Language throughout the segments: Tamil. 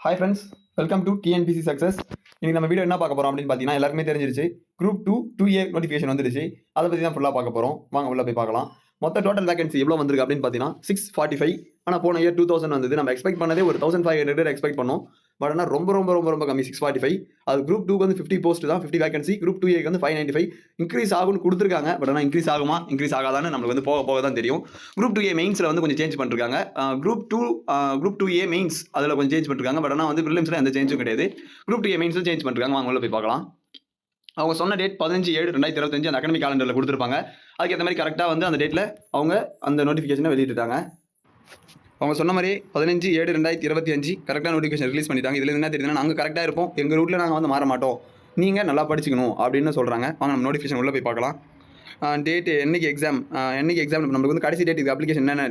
Hi friends, welcome to TNPSC success. இன்னைக்கு நம்ம வீடியோ என்ன பார்க்க போறோம் அப்படின்னு பார்த்தீங்கன்னா, எல்லாருக்குமே தெரிஞ்சிருச்சு. குரூப் 2 2A நோட்டிஃபிகேஷன் வந்துருச்சு. அதை பற்றி தான் ஃபுல்லாக பார்க்க போகிறோம். வாங்க உள்ள போய் பார்க்கலாம். மொத்த டோட்டல் வேகன்சி எவ்வளோ வந்திருக்கு அப்படின்னு பார்த்தீங்கன்னா 645. ஆனால் போன இயர் 2000 வந்தது. நம்ம எக்ஸ்பெக்ட் பண்ணதே ஒரு 1500 எக்ஸ்பெக்ட் பண்ணோம். பட் ஆனால் ரொம்ப ரொம்ப ரொம்ப ரொம்ப கம்மி 645. அது குரூப் 2க்கு வந்து 50 போஸ்ட் தான், 50 வேகன்சி. குரூப் 2Aக்கு வந்து 595. இன்க்ரீஸ் ஆகும்னு கொடுத்துருக்காங்க. பட் ஆனால் இன்க்ரீஸ் ஆகுமா இன்க்ரீஸ் ஆகாதான்னு நம்மளுக்கு வந்து போக போக தான் தெரியும். குரூப் 2A மெயின்ஸில் வந்து கொஞ்சம் சேஞ்ச் பண்ணிருக்காங்க. குரூப் 2A மெயின்ஸ் அதில் கொஞ்சம் சேஞ்ச் பண்ணிருக்காங்க. பட் ஆனால் வந்து ப்ரிலிம்ஸில் எந்த சேஞ்சும் கிடையாது. குரூப் 2A மெயின்ஸில் சேஞ்ச் பண்ணிருக்காங்க. வாங்க உள்ள போய் பார்க்கலாம். அவங்க சொன்ன டேட் 15/7/2025 அந்த அகாடமிக் காலண்டரில் கொடுத்துருப்பாங்க. அதுக்கேற்ற மாதிரி கரெக்டாக வந்து அந்த டேட்டில் அவங்க அந்த நோட்டிஃபிகேஷனை வெளியிட்டாங்க. அவங்க சொன்ன மாதிரி 15/7/2025 கரெக்டாக நோட்டிஃபிகேஷன் ரிலீஸ் பண்ணிட்டாங்க. இதில் என்ன தெரியுதுன்னா, நாங்கள் கரெக்டாக இருப்போம், எங்கள் ரூட்டில் நாங்கள் வந்து மாற மாட்டோம், நீங்கள் நல்லா படிச்சுக்கணும் அப்படின்னு சொல்கிறாங்க. வாங்க நம்ம நோட்டிஃபிகேஷன் உள்ளே போய் பார்க்கலாம். டேட் என்னைக்கு எக்ஸாம் நம்மளுக்கு வந்து கடைசி டேட் இது அப்ளிகேஷன் என்னென்ன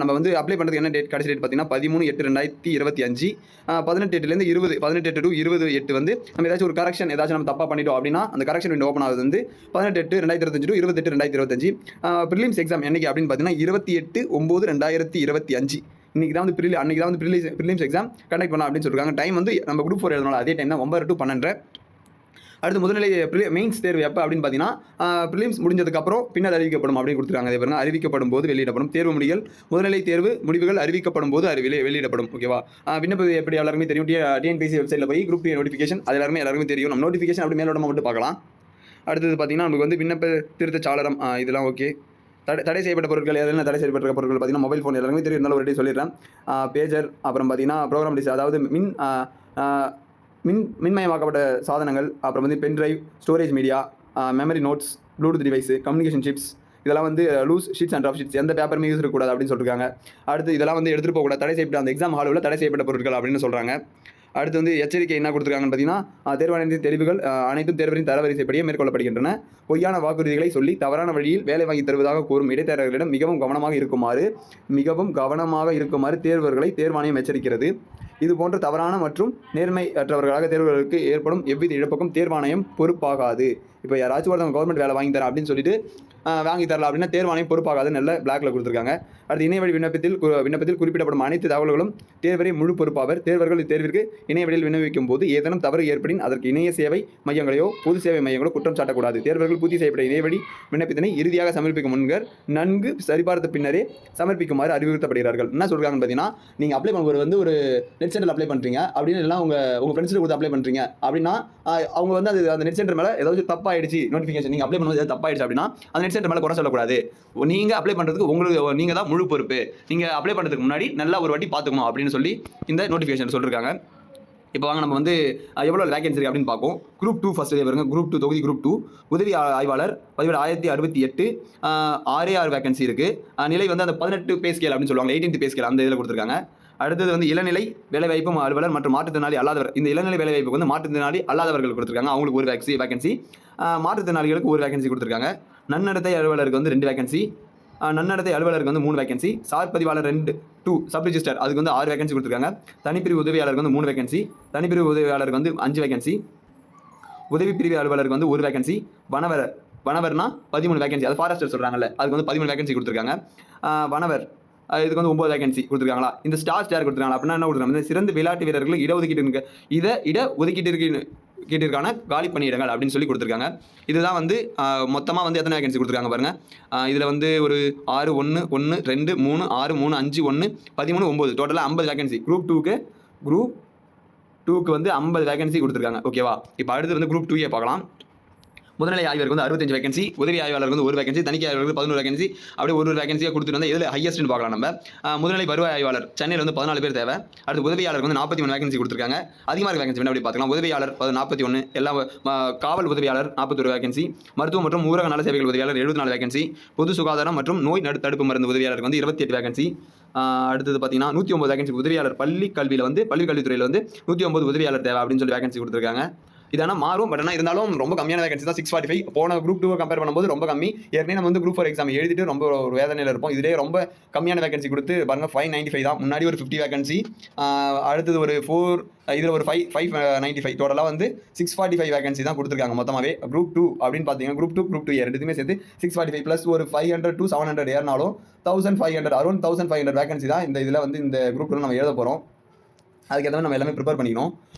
நம்ம வந்து அப்ளை பண்ணுறதுக்கு என்ன டேட் கடைசி டேட் பார்த்தீங்கன்னா 13/8/2025. 18/8 20 18/8 to 20/8 வந்து நம்ம ஏதாச்சும் ஒரு கரெக்ஷன் ஏதாச்சும் நம்ம தப்பாக பண்ணிட்டோம் அப்படின்னா அந்த கரெக்ஷன் விண்டோ ஓப்பன் ஆகுது வந்து 18/8/2025 to 28/2025. ப்ரிலிம்ஸ் எக்ஸாம் என்னைக்கு அப்படின்னு பார்த்தீங்கன்னா 28/9/2025. இன்றைக்கி தான் வந்து ப்ரிலிம்ஸ் எக்ஸாம் கண்டக்ட் பண்ணலாம் அப்படின்னு சொல்லியிருக்காங்க. டைம் வந்து நம்ம குரூப் 4 எழுதணும், அதே டைம் தான் 9 to 12. அடுத்து முதல்நிலை மெயின்ஸ் தேர்வு எப்போ அப்படின்னு பார்த்தீங்கன்னா ப்ரிலிம்ஸ் முடிஞ்சதுக்கப்புறம் பின்னர் அறிவிக்கப்படும் அப்படின்னு கொடுத்துருக்காங்க. அதே பாருங்க, அறிவிக்கப்படும் போது வெளியிடப்படும். தேர்வு முடிவுகள் முதல்நிலை தேர்வு முடிவுகள் அறிவிக்கப்படும் போது வெளியிடப்படும். ஓகேவா? விண்ணப்பம் எப்படி எல்லாருமே தெரியும். டிஎன்பிசி வெப்சைட்டில் போய் குரூப் 2 நோட்டிஃபிகேஷன் அது எல்லாருமே தெரியும். நம்ம நோட்டிஃபிகேஷன் அப்படி மேலோட மட்டும் பார்க்கலாம். அடுத்தது பார்த்தீங்கன்னா நமக்கு வந்து விண்ணப்ப திருத்த சாளரம் இதெல்லாம் ஓகே. தடை செய்யப்பட்ட பொருட்கள் எதுனா தடை செய்யப்பட்ட பொருட்கள் பார்த்தீங்கன்னா மொபைல் ஃபோன் எல்லாருமே தெரியும். இருந்தாலும் ஒரு சொல்லிடுறேன். பேஜர், அப்புறம் பார்த்தீங்கன்னா ப்ரோக்ராம் டிஸ், அதாவது மின்மயமாக்கப்பட்ட சாதனங்கள், அப்புறம் வந்து pendrive, storage media, memory notes, Bluetooth device, communication chips, இதெல்லாம் வந்து loose sheets and rough sheets எந்த பேப்பருமே யூஸ் இருக்கக்கூடாது அப்படின்னு சொல்லியிருக்காங்க. அடுத்து இதெல்லாம் வந்து எடுத்துகிட்டு போகக்கூடாது, தடை செய்யப்பட்ட அந்த எக்ஸாம் ஹாலில் தடை செய்யப்பட்ட பொருட்கள் அப்படின்னு சொல்கிறாங்க. அடுத்து வந்து எச்சரிக்கை என்ன கொடுத்துருக்காங்கன்னு பார்த்தீங்கன்னா தேர்வாணையத்தின் தெளிவுகள் அனைத்தும் தேர்வரின் தரவரிசைப்படியே மேற்கொள்ளப்படுகின்றன. பொய்யான வாக்குறுதிகளை சொல்லி தவறான வழியில் வேலை வாங்கி தருவதாக கூறும் இடைத்தரகர்களிடம் மிகவும் கவனமாக இருக்குமாறு தேர்வர்களை தேர்வாணையம் எச்சரிக்கிறது. இது போன்ற தவறான மற்றும் நேர்மையற்றவர்களாக தேர்வர்களுக்கு ஏற்படும் எவ்வித இழப்புக்கும் தேர்வாணையம் பொறுப்பாகாது. இப்போ யாராச்சும் ஒருத்தவங்க கவர்மெண்ட் வேலை வாங்கி தரேன் அப்படின்னு சொல்லிட்டு வாங்கி தரலாம் அப்படின்னா தேர்வாணையம் பொறுப்பாகாது நல்ல பிளாக்ல கொடுத்துருக்காங்க. அடுத்து இணையவழி விண்ணப்பத்தில் குறிப்பிடப்படும் அனைத்து தகவல்களும் தேர்வரை முழு பொறுப்பாவர். தேர்வர்கள் இத்தேர்விற்கு இணையவழியில் விண்ணப்பிக்கும் போது ஏதேனும் தவறு ஏற்படின் அதற்கு இணைய சேவை மையங்களையோ பொது சேவை மையங்களோ குற்றம் சாட்டக்கூடாது. தேர்வர்கள் பூர்த்தி செய்யப்பட்ட இணையவழி விண்ணப்பத்தினை இறுதியாக சமர்ப்பிக்கும் முன்னர் நன்கு சரிபார்த்த பின்னரே சமர்ப்பிக்குமாறு அறிவுறுத்தப்படுகிறார்கள். என்ன சொல்றாங்கன்னு பார்த்தீங்கன்னா, நீங்கள் அப்ளை பண்ணும்போது வந்து ஒரு நெட் சென்டரில் அப்ளை பண்ணுறீங்க அப்படின்னு எல்லாம் உங்கள் ஃப்ரெண்ட்ஸில் கொடுத்து அப்ளை பண்ணுறீங்க அப்படின்னா அவங்க வந்து அந்த நெட் சென்டர் மேலே ஏதாவது தப்பாயிடுச்சு, நோட்டிஃபிகேஷன் நீங்கள் அப்ளை பண்ணும்போது ஏதாவது தப்பாயிடுச்சு அப்படின்னா அந்த நெட் சென்டர் மேலே குறை சொல்லக்கூடாது. நீங்கள் அப்ளை பண்ணுறதுக்கு நீங்கள் தான் முழு பொறுப்பு. நீங்கள் அப்ளை பண்ணுறதுக்கு முன்னாடி நல்லா ஒரு வாட்டி பார்த்துக்கணும் அப்படின்னு சொல்லி இந்த நோட்டிஃபிகேஷன் சொல்லியிருக்காங்க. இப்போ வாங்க நம்ம வந்து எவ்வளோ வேகன்சி இருக்குது அப்படின்னு பார்ப்போம். குரூப் 2 ஃபஸ்ட்டு வருங்க. குரூப் 2 தொகுதி குரூப் 2 உதவி ஆய்வாளர் பதிவேடு 1068 6 வேகன்சி இருக்குது. நிலை வந்து அந்த 18 பே ஸ்கேல் அப்படின்னு சொல்லுவாங்க, 18th பே ஸ்கேல் அந்த இதில் கொடுத்துருக்காங்க. அடுத்தது வந்து இளநிலை வேலைவாய்ப்பு அலுவலர் மற்றும் மாற்றுத்திறனாளி அல்லாதவர். இந்த இளநிலை வேலைவாய்ப்புக்கு வந்து மாற்றுத்திறனாளி அல்லாதவர்கள் கொடுத்துருக்காங்க, அவங்களுக்கு ஒரு வேகன்சி. மாற்றுத்திறனாளிகளுக்கு ஒரு வேகன்சி கொடுத்துருக்காங்க. நன்னடத்தை அலுவலருக்கு வந்து 2 வேகன்சி. நன்னடத்தை அலுவலருக்கு வந்து 3 வேகன்சி. சார் பதிவாளர் 2 சப் ரிஜிஸ்டர் அதுக்கு வந்து 6 வேகன்சி கொடுத்துருக்காங்க. தனிப்பிரிவு உதவியாளருக்கு வந்து 3 வேகன்சி. தனிப்பிரிவு உதவியாளருக்கு வந்து 5 வேகன்சி. உதவி பிரிவு அலுவலருக்கு வந்து 1 வேகன்சி. வனவர்னா 13 வேகன்சி. அது ஃபாரஸ்டர் சொல்கிறாங்கல்ல, அதுக்கு வந்து 13 வேகன்சி கொடுத்துருக்காங்க. வனவர் இதுக்கு வந்து 9 வேகன்சி கொடுத்துருக்காங்களா. இந்த ஸ்டார் கொடுத்துருக்காங்களா அப்படின்னா என்ன கொடுத்துருக்காங்க, சிறந்த விளையாட்டு வீரர்களுக்கு இடஒதுக்கீட்டிற்கான காலி பணியிடங்கள் அப்படின்னு சொல்லி கொடுத்துருக்காங்க. இதுதான் வந்து மொத்தமாக வந்து எத்தனை வேகன்சி கொடுத்துருக்காங்க பாருங்கள். இதில் வந்து ஒரு 6 1 1 2 3 6 3 5 1 13 9 டோட்டலாக 50 வேகன்சி. குரூப் 2க்கு வந்து 50 வேகன்சி கொடுத்துருக்காங்க. ஓகேவா? இப்போ அடுத்து வந்து குரூப் 2A பார்க்கலாம். முதல்நிலை ஆய்வருக்கு வந்து 65 வேகன்சி. உதவி ஆய்வாளருக்கு வந்து 1 வேகன்சி. தணிக்கை ஆய்வாளருக்கு 11 வேகன்சி. அப்படியே ஒரு வேகன்சியாக கொடுத்துட்டு வந்து இதில் ஹையஸ்ட்னு பார்க்கலாம். நம்ம முதல்நிலை வருவாய் ஆய்வாளர் சென்னையில் வந்து 14 பேர் தேவை. அடுத்து உதவியாளருக்கு வந்து 43 வேகன்சி கொடுத்துருக்காங்க. அதிகமாக வேகன்சி வேணும் அப்படி பார்த்துக்கலாம். உதவியாளர் 41, எல்லாம் காவல் உதவியாளர் 41 வேகன்சி. மருத்துவ மற்றும் ஊரக நல சேவைகள் உதவியாளர் 74 வேகன்சி. பொது சுகாதாரம் மற்றும் நோய் தடுப்பு மருந்து உதவியாளருக்கு வந்து 28 வேகன்சி. அடுத்தது பார்த்தீங்கன்னா 109 வேகன்சி உதவியாளர் பள்ளிக்கல்வியில் வந்து பள்ளிக்கல்வித்துறையில் வந்து 109 உதவியாளர் தேவை அப்படின்னு சொல்லி வேகன்சி கொடுத்துருக்காங்க. இதனால் மாறும், பட் ஆனால் இருந்தாலும் ரொம்ப கம்மியான வேகன்சி தான் 645. போன குரூப் 2 கம்பேர் பண்ணும்போது ரொம்ப கம்மி. ஏற்கனவே நம்ம வந்து குரூப் 4 எக்ஸாம் எழுதிட்டு ரொம்ப ஒரு வேதனையில் இருப்போம். இதிலே ரொம்ப கம்மியான வேகன்சி கொடுத்து பாருங்க 595 தான். முன்னாடி ஒரு 50 வேகன்சி, அடுத்தது ஒரு 4, இதில் ஒரு 595. டோட்டலாக வந்து 645 வேகன்சி தான் கொடுத்துருக்காங்க மொத்தமாகவே. குரூப் 2 அப்படின்னு பார்த்தீங்கன்னா குரூப் 2 ரெண்டுமே சேர்த்து 645 ப்ளஸ் ஒரு 500 to 700 ஏறினாலும் 1500 அரௌண்ட் 1500 வேகன்சி தான் இந்த இதில் வந்து இந்த குரூப் 2 நம்ம எழுத போகிறோம். அதுக்கேற்ற மாதிரி நம்ம எல்லாமே ப்ரிப்பேர் பண்ணிக்கணும்.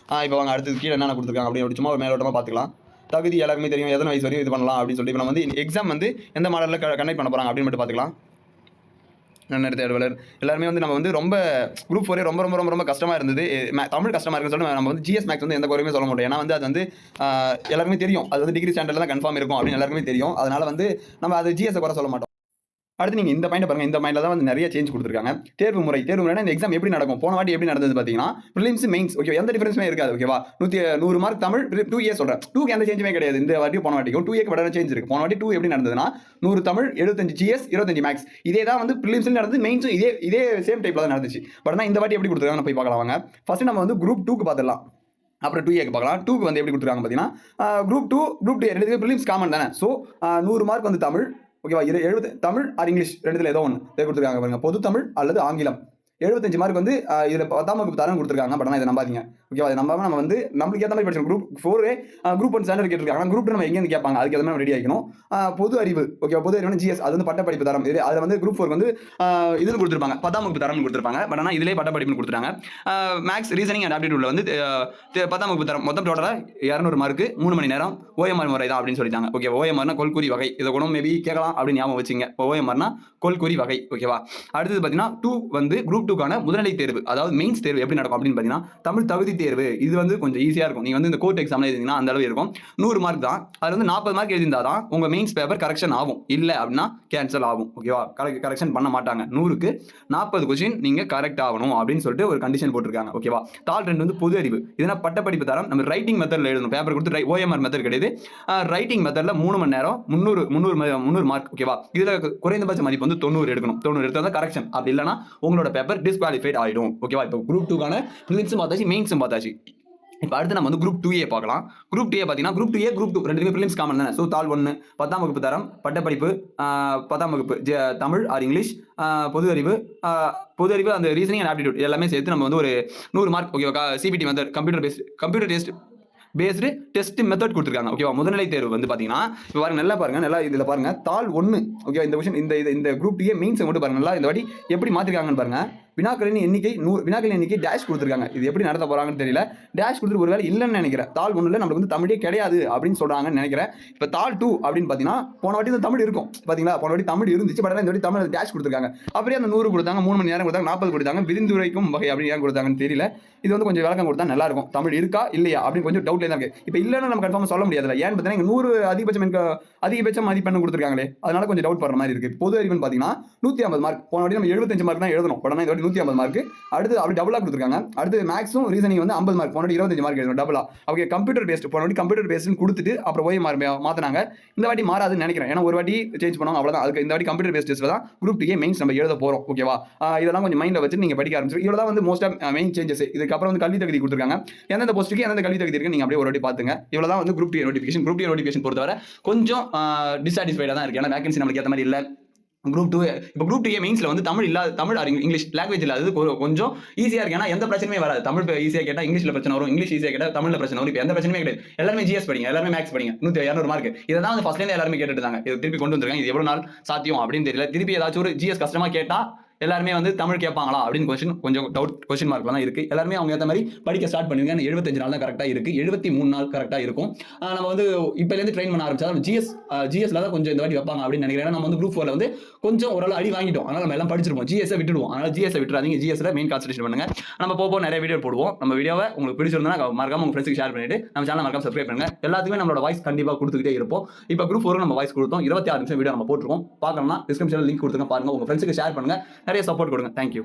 இப்போ வாங்க அடுத்தது கீழே என்னென்ன கொடுத்துருக்காங்க அப்படின்னு சும்மா ஒரு மேலோட்டமாக பார்த்துக்கலாம். தகுதி எல்லாருக்குமே தெரியும், எத்தனை வயசு வரையும் இது பண்ணலாம் அப்படின்னு சொல்லிட்டு. இப்போ நம்ம வந்து எக்ஸாம் வந்து எந்த மாடலில் கண்டக்ட் பண்ண போகிறாங்க அப்படின்னு மட்டும் பார்த்துக்கலாம். நன்னறி தேர்வாளர் எல்லாருமே வந்து நம்ம வந்து ரொம்ப குரூப் 4 ரொம்ப ரொம்ப ரொம்ப ரொம்ப கஷ்டமாக இருந்தது. தமிழ் கஷ்டமாக இருக்குன்னு சொல்லிட்டு நம்ம வந்து ஜிஎஸ் மேக்ஸ் வந்து எந்த குறையுமே சொல்ல முடியும். ஏன்னா வந்து அது வந்து எல்லாருமே தெரியும், அது வந்து டிகிரி ஸ்டாண்டர்டில் தான் கன்ஃபார்ம் இருக்கும் அப்படின்னு எல்லாருமே தெரியும். அதனால வந்து நம்ம அது ஜிஎஸ் குறை சொல்ல மாட்டோம். அடுத்து நீங்கள் இந்த பாயிண்ட் பாருங்கள். இந்த பாயிண்டில் தான் வந்து நிறைய சேஞ்ச் கொடுத்துருக்காங்க. தேர்வு முறைனா இந்த எக்ஸாம் எப்படி நடக்கும், போன வாட்டி எப்படி நடந்தது பார்த்தீங்கன்னா ப்ரிலிம்ஸ் மெயின்ஸ் ஓகே எந்த டிஃபரன்ஸுமே இருக்காது. ஓகேவா, 100 மார்க் தமிழ் 2A சொல்கிறேன். 2க்கு எந்த சேஞ்சுமே கிடையாது இந்த வாட்டி. போன வாட்டிக்கும் 2Aக்கு பட சேஞ்ச் இருக்குது. போன வாட்டி 2 எப்படி நடந்ததுன்னா 100 தமிழ் 75 GS 25 மேக்ஸ். இதே தான் வந்து ப்ரிலிம்ஸ்லையும் நடந்தது, மெயின்ஸும் இதே சேம் டைப்பில் தான் நடந்துச்சு. பட் ஆனால் இந்த வாட்டி எப்படி கொடுத்துருக்காங்க போய் பார்க்கலாம் வாங்க. ஃபர்ஸ்ட் நம்ம வந்து குரூப் 2க்கு பார்த்துடலாம், அப்புறம் 2Aக்கு பார்க்கலாம். 2க்கு வந்து எப்படி கொடுத்துருக்காங்க பார்த்தீங்கன்னா குரூப் 2 ரெண்டுத்துக்கு ப்ரிலிம்ஸ் காமன் தானே. ஸோ 100 மார்க் வந்து தமிழ் ஓகேவா, 70 தமிழ் ஆர் இங்கிலீஷ் ரெண்டுத்துல ஏதோ ஒன்று கொடுத்துருக்காங்க பாருங்க. பொது தமிழ் அல்லது ஆங்கிலம். 75 மார்க் வந்து இதில் 10ஆம் வகுப்பு தரம் கொடுத்துருக்காங்க. பட் ஆனால் இதை நம்பாதீங்க ஓகேவா. இதை நம்பாமல் நம்ம வந்து நம்மளுக்கு ஏற்ற மாதிரி படிச்சோம். குரூப் 4 குரூப் 1 ஸ்டாண்டர்ட் கேட்டிருக்காங்க. ஆனால் குரூப் 2 நம்ம எங்கேருந்து கேட்பாங்க, அதுக்கு ஏற்ற மாதிரி ரெடி ஆகிக்கணும். பொது அறிவு ஓகே, பொது அறிவு GS அது வந்து பட்டப்படிப்பு தரம். இது அதில் வந்து குரூப் 4 வந்து இதில் கொடுத்துருப்பாங்க 10ஆம் வகுப்பு தரம்னு கொடுத்துருப்பாங்க. பட் ஆனால் இதிலே பட்டப்படிப்புன்னு கொடுத்துருக்காங்க. மேக்ஸ் ரீசனிங் அண்ட் ஆப்டிடியூட்ல வந்து 10ஆம் வகுப்பு தரம் மொத்தம் டோட்டலாக 200 மார்க்கு 3 மணி நேரம் OMR முறை தான் அப்படின்னு சொல்லிட்டாங்க. ஓகே, OMRனா கொள்குறி வகை. இதை கூட மேபி கேட்கலாம் அப்படின்னு ஞாபகம் வச்சுங்க. OMRனா கொள்குறி வகை ஓகேவா. அடுத்தது பார்த்தீங்கன்னா 2 வந்து குரூப் 2க்கான முதல்நிலை தேர்வு, அதாவது மெயின்ஸ் தேர்வு எப்படி நடக்கும் அப்படின்னு பார்த்தீங்கன்னா தமிழ் தகுதி தேர்வு. இது வந்து கொஞ்சம் ஈஸியாக இருக்கும். நீங்கள் வந்து இந்த கோர்ட் எக்ஸாமில் எழுதிங்கன்னா அந்த அளவு இருக்கும். 100 மார்க் தான். அதில் வந்து 40 மார்க் எழுதியிருந்தால் தான் உங்கள் மெயின்ஸ் பேப்பர் கரெக்ஷன் ஆகும். இல்லை அப்படின்னா கேன்சல் ஆகும் ஓகேவா. கரெக்ஷன் பண்ண மாட்டாங்க. 100க்கு 40 கொஸ்டின் நீங்கள் கரெக்ட் ஆகணும் அப்படின்னு சொல்லிட்டு ஒரு கண்டிஷன் போட்டிருக்காங்க ஓகேவா. தாள் 2 வந்து பொது அறிவு. இதனால் பட்டப்படிப்பு தரம் நம்ம ரைட்டிங் மெத்தடில் எழுதணும். பேப்பர் கொடுத்து OMR மெத்தட் கிடையாது. ரைட்டிங் மெத்தடில் 3 மணி நேரம் 300 மார்க் ஓகேவா. இதில் குறைந்தபட்ச மதிப்பு வந்து 90 எடுக்கணும். 90 எடுத்தால் தான் கரெக்ஷன். அப்படி இல்லைனா உங்களோட பேப்பர் டிஸ்குவாலிஃபைட் ஆகிடும் ஓகேவா. இப்போ குரூப் 2க்கான ப்ரிலிம்ஸும் பார்த்தாச்சு, மெயின்ஸும் பார்த்தாச்சு. இப்போ அடுத்து நம்ம வந்து குரூப் 2A பார்க்கலாம். குரூப் 2A பார்த்தீங்கன்னா குரூப் 2A குரூப் 2 ரெண்டுமே ப்ரிலிம்ஸ் காமன் தானே. ஸோ தாள் 1 10ஆம் வகுப்பு தரம் பட்டப்படிப்பு 10ஆம் வகுப்பு தமிழ் ஆர் இங்கிலீஷ் பொது அறிவு அந்த ரீசனிங் அண்ட் ஆப்டிடியூட் எல்லாமே சேர்த்து நம்ம வந்து ஒரு 100 மார்க் ஓகேவா. CBT method computer based test method கொடுத்துருக்காங்க ஓகேவா. முதல்நிலை தேர்வு வந்து பார்த்தீங்கன்னா இப்போ பாருங்க, நல்லா பாருங்க, நல்லா இதில் பாருங்க தாள் 1 ஓகேவா. இந்த கொஸ்டின் இந்த குரூப் 2A மெயின்ஸை மட்டும் பாருங்க. நல்லா இந்த வாட்டி எப்படி மாற்றிருக்காங்கன்னு பாருங்க. வினாக்களின் எண்ணிக்கை 100 வினாக்களின் எண்ணிக்கை டேஷ் கொடுத்துருக்காங்க. இது எப்படி நடத்த போறாங்கன்னு தெரியல. டேஷ் கொடுத்துட்டு ஒரு வேலை இல்லைன்னு நினைக்கிறேன். தாள் 1ல நம்மளுக்கு வந்து தமிழே கிடையாது அப்படின்னு சொல்றாங்கன்னு நினைக்கிறேன். இப்போ தாள் 2 அப்படின்னு பார்த்தீங்கன்னா போன வாட்டி வந்து தமிழ் இருக்கும் பார்த்தீங்களா. போன வாட்டி தமிழ் இருந்துச்சு, பட் இந்த வாட்டி தமிழ் டேஷ் கொடுத்துருக்காங்க. அப்படியே அந்த 100 கொடுத்தாங்க, 3 மணி நேரம் கொடுத்தாங்க, 40 கொடுத்தாங்க. விரிந்துரைக்கும் வகை அப்படி ஏன் கொடுத்தாங்கன்னு தெரியல. இது வந்து கொஞ்சம் விளக்கம் கொடுத்தா நல்லா இருக்கும். தமிழ் இருக்கா இல்லையா அப்படின்னு கொஞ்சம் டவுட்ல தான் இருக்கு. இப்போ இல்லைன்னு நம்ம கன்ஃபார்மாக சொல்ல முடியாதுல்ல. ஏன்னு பார்த்தீங்கன்னா 100 அதிகபட்சம் மதிப்பெண் கொடுத்துருக்காங்களே, அதனால கொஞ்சம் டவுட் பண்ற மாதிரி இருக்கு. பொது அறிவுன்னு பார்த்தீங்கன்னா 150 மார்க். போன வாட்டி நம்ம 75 மார்க் தான் எழுதணும், பட் ஆனால் இந்த வாட்டி 150 மார்க். அடுத்து அப்படி டபுளா கொடுத்துருக்காங்க. அடுத்து மேக்ஸும் ரீசனிங் வந்து 50 மார்க். போன வாட்டி 25 மார்க் எழுதணும் டபுளா. ஓகே, கம்ப்யூட்டர் பேஸ்ட் போன வாட்டி கம்ப்யூட்டர் பேஸ்ட்னு கொடுத்துட்டு அப்புறம் OMR மாத்தினாங்க. இந்த வாட்டி மாறாதுன்னு நினைக்கிறேன். ஏன்னா ஒரு வாட்டி சேஞ்ச் பண்ணுவாங்க அவ்வளவுதான். அதுக்கு இந்த வாட்டி கம்ப்யூட்டர் பேஸ்ட் டெஸ்ட்ல தான் குரூப் 2A மெயின்ஸ் நம்ம எழுத போறோம் ஓகேவா. இதெல்லாம் கொஞ்சம் மைண்ட்ல வச்சு நீங்க படிக்க ஆரம்பிச்சு. இவ்வளவு தான் வந்து மோஸ்ட் ஆஃப் மெயின் சேஞ்சஸ். இதுக்கு அப்புறம் வந்து கல்வி தகுதி கொடுத்துருக்காங்க. எந்தெந்த போஸ்ட்டுக்கு எந்தெந்த கல்வி தகுதி இருக்கு நீங்க அப்படியே ஒரு வாட்டி பாத்துங்க. இவ்வளவு தான் வந்து group 2A notification. Group 2A notification பொறுத்தவரை கொஞ்சம் டிசாட்டிஸ்ஃபைடா தான் இருக்கு. ஏன்னா வேகன்சி நமக்கு ஏற்ற மாதிரி இல்லை. குரூப் 2 இப்போ குரூப் 2A மெயின்ஸ்ல வந்து தமிழ் ஆர் இங்கிலீஷ் லாங்குவேஜ் இல்லாதது கொஞ்சம் ஈஸியா இருக்கு. ஏன்னா எந்த பிரச்சனையுமே வராது. தமிழ் ஈஸியா கேட்டா இங்கிலீஷ்ல பிரச்சனை வரும், இங்கிலீஷ் ஈஸியா கேட்டா தமிழ்ல பிரச்சனை வரும். இப்போ எந்த பிரச்சனையுமே கிடையாது. எல்லாருமே GS படிங்க, எல்லாருமே மேக்ஸ் படிங்க. 200 மார்க். இதை தான் வந்து ஃபர்ஸ்ட்ல இருந்து எல்லாருமே கேட்டுட்டு இருந்தாங்க. இது திருப்பி கொண்டு வந்திருக்காங்க. இது எவ்வளவு நாள் சாத்தியம் அப்படின்னு தெரியல. திருப்பி ஏதாச்சும் ஒரு GS கஷ்டமா கேட்டா எல்லாருமே வந்து தமிழ் கேட்பாங்களா அப்படின்னு கொஞ்சம் டவுட் கொஸ்டின் மார்க்ல தான் இருக்கு. எல்லாருமே அவங்க ஏற்ற மாதிரி படிக்க ஸ்டார்ட் பண்ணுவீங்க. 75 நாள் தான் கரெக்டா இருக்கு, 73 நாள் கரெக்டா இருக்கும். நம்ம வந்து இப்பல இருந்து ட்ரெயின் பண்ண ஆரம்பிச்சா GSல தான் கொஞ்சம் இந்த வாட்டி வைப்பாங்க அப்படின்னு நினைக்கிறேன். நம்ம வந்து குரூப் 4ல வந்து கொஞ்சம் ஓரளவு அடி வாங்கிட்டோம். அதனால நம்ம எல்லாம் படிச்சிருப்போம். GS விட்டுடுவோம். அதனால GS விட்டுறாதீங்க. GSல மெயின் கான்சன்ட்ரேஷன் பண்ணுங்க. நம்ம போக நிறைய வீடியோ போடுவோம். நம்ம வீடியோவை உங்களுக்கு பிடிச்சிருந்தா மறக்காம உங்க ஃப்ரெண்ட்ஸ்க்கு ஷேர் பண்ணிட்டு நம்ம சேனலை மறக்காம சப்ஸ்கிரைப் பண்ணுங்க. எல்லாத்துக்குமே நம்மளோட வாய்ஸ் கண்டிப்பா கொடுத்துக்கிட்டே இருப்போம். இப்போ குரூப் 4 நம்ம வாய்ஸ் கொடுத்தோம். 26 நிமிஷம் வீடியோ நம்ம போட்டுருக்கோம். பார்க்கணும்னா டிஸ்கிரிப்ஷன்ல லிங்க் கொடுத்துருங்க, பாருங்க. உங்க ஃப்ரெண்ட்ஸ்க்கு ஷேர் பண்ணுங்க. நிறைய சப்போர்ட் கொடுங்க. Thank you.